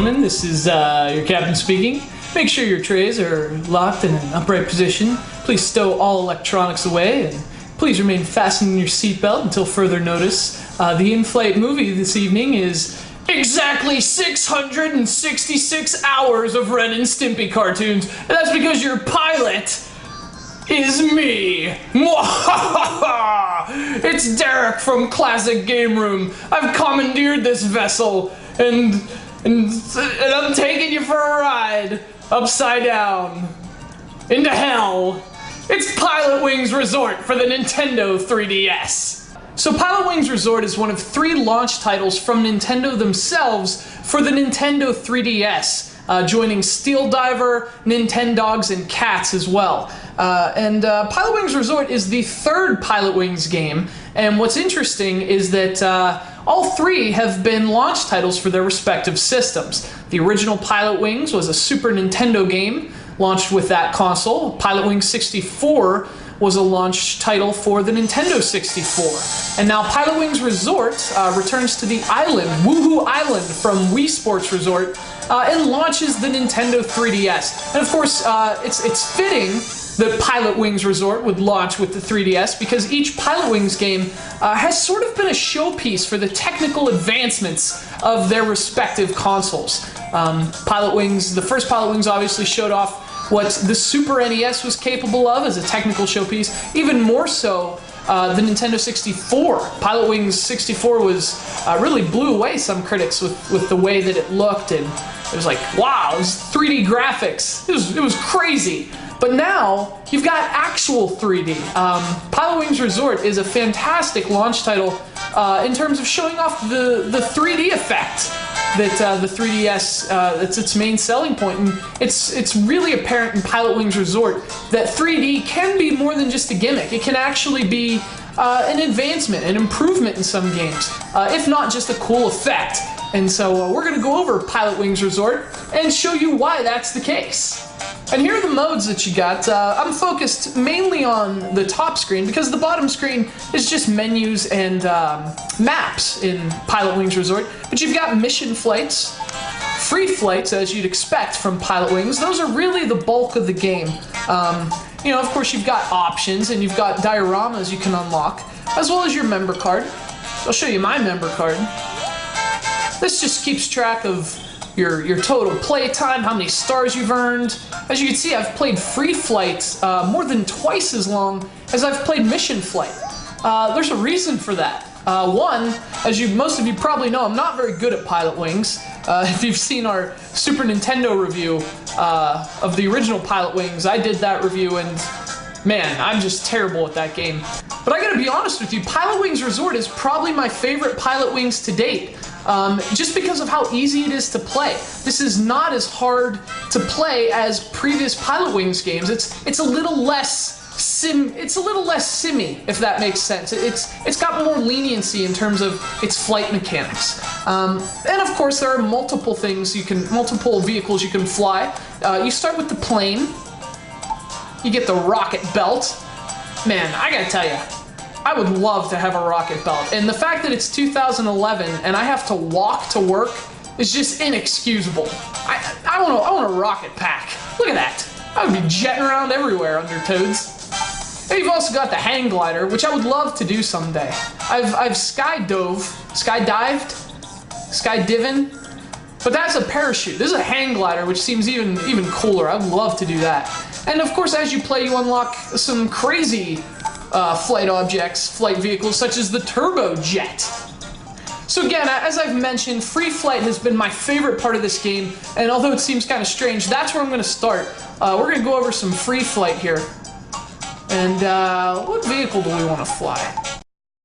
gentlemen, this is your captain speaking. Make sure your trays are locked in an upright position. Please stow all electronics away, and please remain fastened in your seatbelt until further notice. The in-flight movie this evening is exactly 666 hours of Ren and Stimpy cartoons, and that's because your pilot is me. It's Derek from Classic Game Room. I've commandeered this vessel, and I'm taking you for a ride upside down into hell. It's PILOTWINGS Resort for the Nintendo 3DS. So PILOTWINGS Resort is one of 3 launch titles from Nintendo themselves for the Nintendo 3DS. Joining Steel Diver, Nintendogs, and Cats as well. PILOTWINGS Resort is the 3rd Pilotwings game, and what's interesting is that all 3 have been launch titles for their respective systems. The original Pilotwings was a Super Nintendo game, launched with that console. Pilotwings 64 was a launch title for the Nintendo 64. And now Pilotwings Resort returns to the island, Woohoo Island, from Wii Sports Resort, and launches the Nintendo 3DS. And of course, it's fitting that Pilotwings Resort would launch with the 3DS because each Pilotwings game has sort of been a showpiece for the technical advancements of their respective consoles. The first Pilotwings obviously showed off what the Super NES was capable of as a technical showpiece. Even more so, the Nintendo 64. Pilotwings 64 really blew away some critics with the way that it looked, and it was like, wow, it was 3D graphics. It was crazy. But now, you've got actual 3D. Pilotwings Resort is a fantastic launch title in terms of showing off the 3D effect that the 3DS, that's its main selling point. And it's really apparent in Pilotwings Resort that 3D can be more than just a gimmick. It can actually be an advancement, an improvement in some games, if not just a cool effect. And so we're going to go over Pilotwings Resort and show you why that's the case. And here are the modes that you got. I'm focused mainly on the top screen because the bottom screen is just menus and maps in Pilotwings Resort. But you've got mission flights, free flights as you'd expect from Pilotwings. Those are really the bulk of the game. You know, of course you've got options and you've got dioramas you can unlock, as well as your member card. I'll show you my member card. This just keeps track of your total play time, how many stars you've earned. As you can see, I've played Free Flight more than twice as long as I've played Mission Flight. There's a reason for that. One, as most of you probably know, I'm not very good at Pilotwings. If you've seen our Super Nintendo review of the original Pilotwings, I did that review, and man, I'm just terrible at that game. But I gotta be honest with you, Pilotwings Resort is probably my favorite Pilotwings to date. Just because of how easy it is to play. This is not as hard to play as previous Pilotwings games. It's a little less simmy, if that makes sense. It's got more leniency in terms of its flight mechanics. And of course there are multiple vehicles you can fly. You start with the plane. You get the rocket belt. Man, I gotta tell you, I would love to have a rocket belt, and the fact that it's 2011 and I have to walk to work is just inexcusable. I want a rocket pack. Look at that. I would be jetting around everywhere under Toads. And you've also got the hang glider, which I would love to do someday. I've skydiving, but that's a parachute. This is a hang glider, which seems even cooler. I would love to do that. And of course, as you play, you unlock some crazy flight vehicles, such as the turbo jet. So again, as I've mentioned, free flight has been my favorite part of this game, and although it seems kind of strange, that's where I'm going to start. We're going to go over some free flight here. And what vehicle do we want to fly?